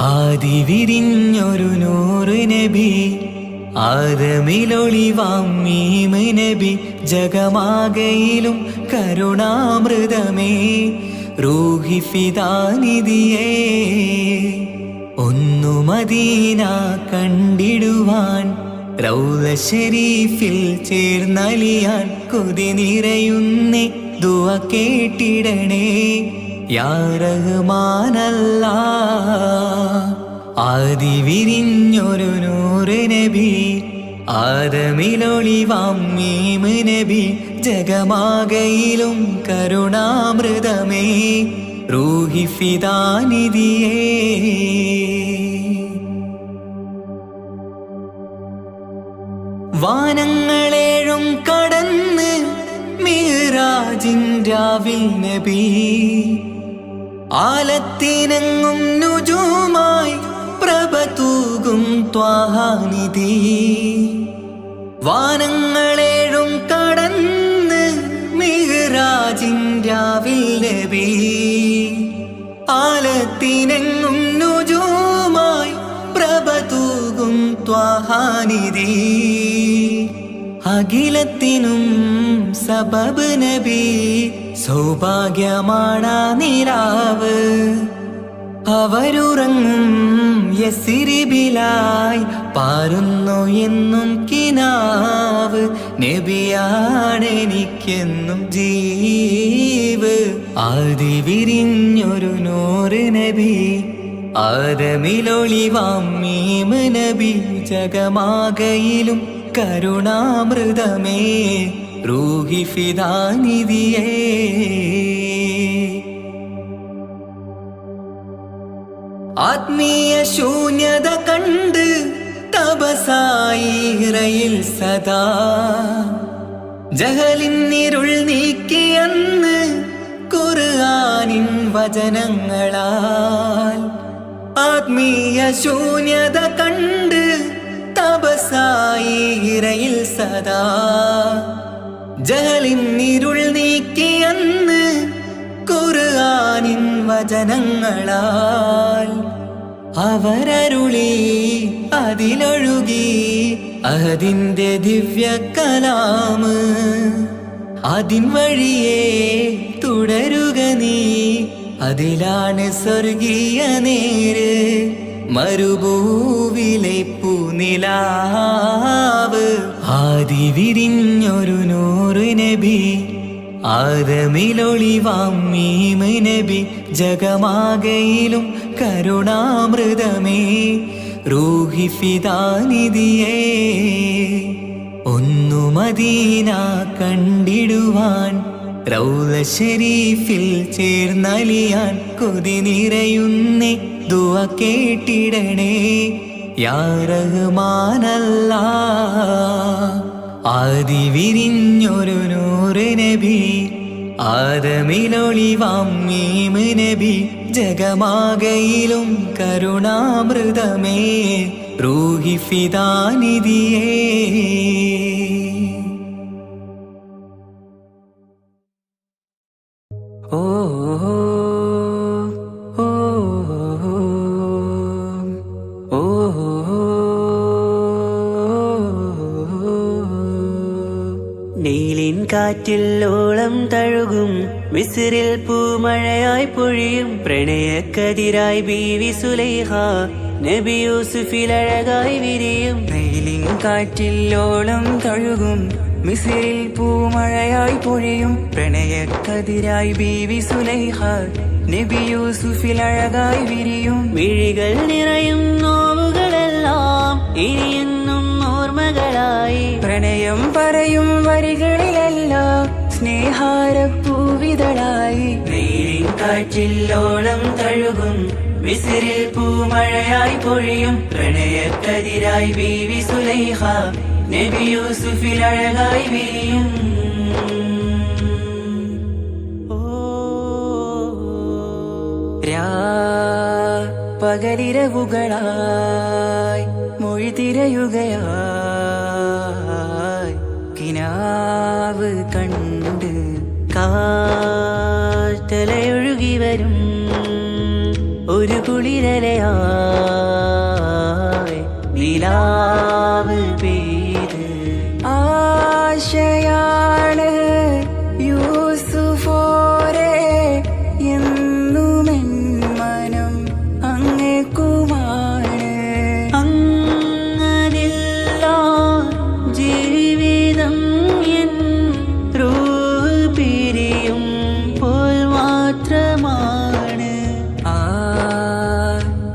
ആദി വിരിഞ്ഞൊരു നൂറ് നബി ആദമിലൊളിവാം മീമ് നബി ജഗമാകയിലും കരുണാമൃതമേ റൂഹി ഫിദാനിധിയേ ഒന്നു മദീന കണ്ടിടുവാൻ റൗള ശരീഫിൽ ചേർന്നലിയാൻ കൊതി നിറയുന്നേ ദുആ കേട്ടിടണേ യാ റഹ്മാനല്ലാഹ്. ആദി വിരിഞ്ഞൊരു നൂറ് നബി ആദമിലൊളിവാം മീമ് നബി ജഗമാകയിലും കരുണാമൃതമേ റൂഹി ഫിദാനിധിയേ വാനങ്ങളേഴും കടന്ന് മിഅ്റാജിൻ രാവിൽ നബി ആലത്തിനെങ്ങും നുജൂമായി പ്രഭ തൂകും ത്വാഹാനിധി. വാനങ്ങളേഴും കടന്ന് മിഅ്റാജിൻ രാവിൽ നബി ആലത്തിനെങ്ങും നുജൂമായി പ്രഭ തൂകും ത്വാഹാനിധി. അഖിലത്തിനും സബബ് നബി സൗഭാഗ്യമാണാ നിലാവ്. അവരുറങ്ങും യസിരിബിലായി പാരുന്നു എന്നും കിനാവ്. നബിയാണെനിക്കെന്നും ജീവ്. ആദി വിരിഞ്ഞൊരു നൂറ് നബി ആദമിലൊളിവാം മീമ് നബി ജഗമാകയിലും കരുണാമൃതമേ റൂഹി ഫിദാനിധിയേ. ആത്മീയ ശൂന്യത കണ്ട് തപസായി ഇറയിൽ സദാ ജഹലിന്നിരുൾ നീക്കിയന്ന് ഖുർആനിൻ വചനങ്ങളാൽ. ആത്മീയ ശൂന്യത കണ്ട് തപസായി ഇറയിൽ സദാ ജഹലിന്നിരുൾ നീക്കിയന്ന് ഖുർആനിൻ വചനങ്ങളാൽ. അവരരുളി അതിലൊഴുകി അതിന്റെ ദിവ്യ കലാമ്. അതിൻ വഴിയേ തുടരുക നീ, അതിലാണ് സ്വർഗീയ നേര്. മരുഭൂവിലെ പൂനിലാവ്. ആദി വിരിഞ്ഞൊരു നൂറ് നബി ആദമിലൊളിവാം മീമ് നബി ജഗമാകയിലും കരുണാമൃതമേ റൂഹി ഫിദാനിധിയേ. ഒന്നു മദീന കണ്ടിടുവാൻ റൗള ശരീഫിൽ ചേർന്നലിയാൻ കൊതി നിറയുന്നേ ദുആ കേട്ടിടണേ യാ റഹ്മാനല്ലാഹ്. ആദി വിരിഞ്ഞൊരു നൂറ് നബി ആദമിലൊളിവാം മീമ് നബി ജഗമാകയിലും കരുണാമൃതമേ റൂഹി ഫിദാനിധിയേ. ഓ നീലിൻ കാറ്റിൽ ഓളം തഴുകും മിസ്രിൽ പൂമഴയായി പൊഴിയും പ്രണയക്കതിരായി ബീവി സുലൈഹ നബി യൂസുഫിൽ അഴകായി വിരിയും. നീലിൻ കാറ്റിൽ ഓളം തഴുകും മിസ്രിൽ പൂമഴയായി പൊഴിയും പ്രണയക്കതിരായി ബീവി സുലൈഹ നബി യൂസുഫിൽ അഴകായി വിരിയും. മിഴികൾ നിറയും നോവുകളെല്ലാം ഇനിയെന്നും ഓർമ്മകളായി പ്രണയം പറയും വരികളിലെല്ലാം സ്നേഹാരപ്പൂവിതളായി. നീലിൻ കാറ്റിൽ ഓളം തഴുകും മിസ്രിൽ പൂമഴയായി പൊഴിയും പ്രണയക്കതിരായി ബീവി സുലൈഹ നബി യൂസുഫിൽ അഴകായി വിരിയും. പകലിരവുകളായി മൊഴി തിരയുകയായി കിനാവ് കണ്ട് കാറ്റലയൊഴുകി വരും ഒരു കുളിരലയായി നിലാവ് പെയ്ത് ആശയാണ് യൂസുഫോരെ എന്നുമെൻ മനം അങ്ങേക്കുമാണ്. അങ്ങനില്ല ജീവിതം എൻ റൂഹ് പിരിയും പോൽ മാത്രമാണ്. ആ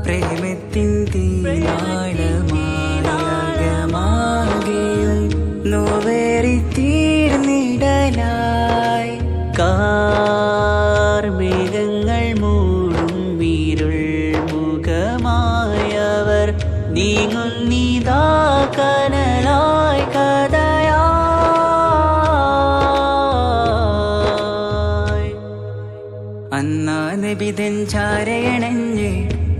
പ്രേമത്തിൻ തീരാളമാകെയും നോവേറി തീർന്നിടലായി. കാർമേഘങ്ങൾ മൂടും വീരുൾ മുഖമായവർ നീങ്ങുന്നിതാ കനലായി കഥയായി. അന്നാ നബിതൻ ചാരയണഞ്ഞ്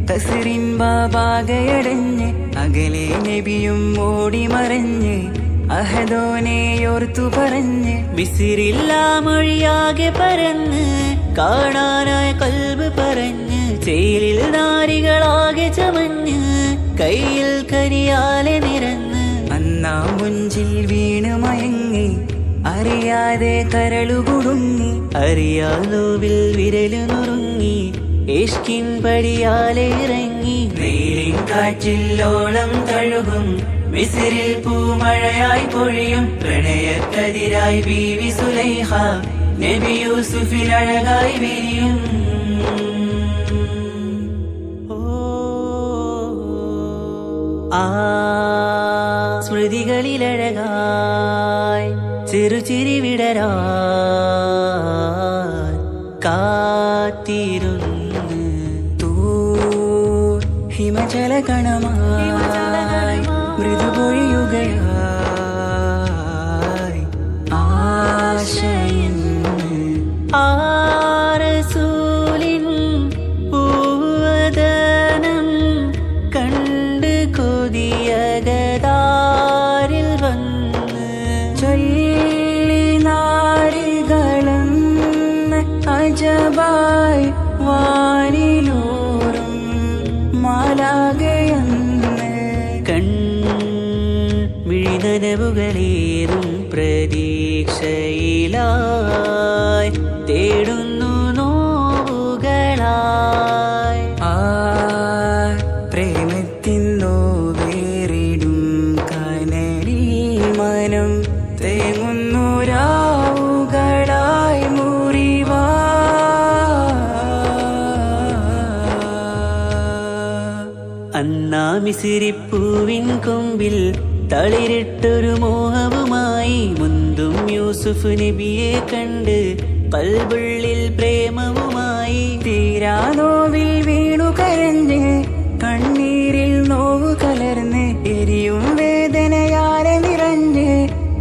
തസ്റിൻ ബാബാകയടഞ്ഞ് അകലെ നബിയും ഓടി മറഞ്ഞ് അഹദോനെയോർത്തു പറഞ്ഞ് മിസിറില്ല മൊഴിയാകെ പരന്ന് കാണാനായ കൽബ് പറഞ്ഞ് ചേലിൽ നാരികളാകെ ചമഞ്ഞ് കയ്യിൽ കരിയാലെ നിരന്ന് അന്നാ മുഞ്ചിൽ വീണ് മയങ്ങി അറിയാതെ കരളുകുടുങ്ങി. അറിയാലോവിൽ വിരലു നുറുങ്ങി ഇഷ്കിൻ പടിയാലെ ഇറങ്ങി. വെയിലിൻ കാറ്റില്ലോളം തഴുകും മിസ്രിൽ പൂമഴയായി പൊഴിയും പ്രണയക്കതിരായി ബീവി സുലൈഹ നബി യൂസുഫിൽ അഴകായി വിരിയും. ആ സ്മൃതികളിലഴകായി ചെറുചിരി വിടരാൻ കാത്തിരുന്ന് ഹിമജല കണമായി മൃദുപൊഴിയുകയായി ആശയിന്ന്. ആരസൂലിൻ പൂവദനം കണ്ട് കൊതിയകതാരിൽ വന്ന് ചൊല്ലി നാരികളെന്ന് അജബായി വാനിലൂറും മാലാകയെന്ന്. മിഴിനനവുകളേറും പ്രതീക്ഷയിലായി തേടുന്നു നോവുകളായി. ആ പ്രേമത്തിൻ നോവേറിടും കനലിൽ മനം തേങ്ങുന്നു രാവുകളായി മുറിവാ. അന്നാ മിസിരിപ്പൂവിൻ കൊമ്പിൽ തളിരിട്ടൊരു മോഹവുമായി മുന്തും യൂസുഫ് നബിയെ കണ്ട് കൽബുള്ളിൽ പ്രേമവുമായി. തീരാനോവിൽ വീണു കരഞ്ഞ് കണ്ണീരിൽ നോവു കലർന്ന് എരിയും വേദനയാലെ നിറഞ്ഞ്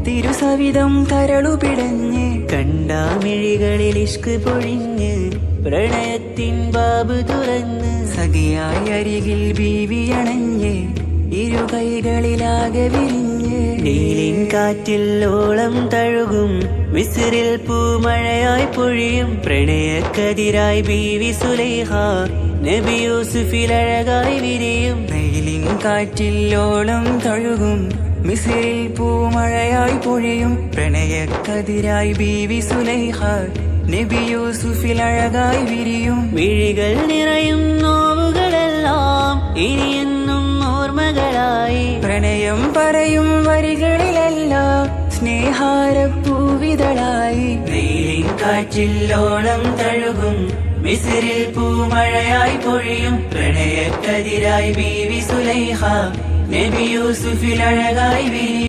തിരുസവിധം കരളുപിടഞ്ഞ് കണ്ടാമിഴികളിൽ ഇഷ്ക് പൊഴിഞ്ഞ് പ്രണയത്തിൻ ബാബ് തുറന്ന് സഖിയായി അരികിൽ ബീവിയണഞ്ഞ് ഇരു കൈകളിലാകെ വിരിഞ്ഞ് നീലിൻ കാറ്റില്ലോളം തഴുകും മിസ്രിൽ പൂമഴയായി പൊഴിയും പ്രണയക്കതിരായി ബീവി സുലൈഹ നബി യൂസുഫിൽ അഴകായി വിരിയും. നെയിലിൻ കാറ്റില്ലോളം തഴുകും മിസ്രിൽ പൂമഴയായി പൊഴിയും പ്രണയക്കതിരായി ബീവി സുലൈഹ നബി യൂസുഫിൽ അഴകായി വിരിയും. മിഴികൾ നിറയും നോവുകളെല്ലാം ഇനിയെന്നും ഓർമ്മകളായി. പ്രണയം പറയും വരികളിലെല്ലാം സ്നേഹാരപ്പൂവിതളായി. വെയിലിൻ കാറ്റില്ലോളം തഴുകും മിസ്രിൽ പൂമഴയായി പൊഴിയും പ്രണയക്കതിരായി ബീവി സുലൈഹ നബി യൂസുഫിൽ അഴകായി വിരിയും.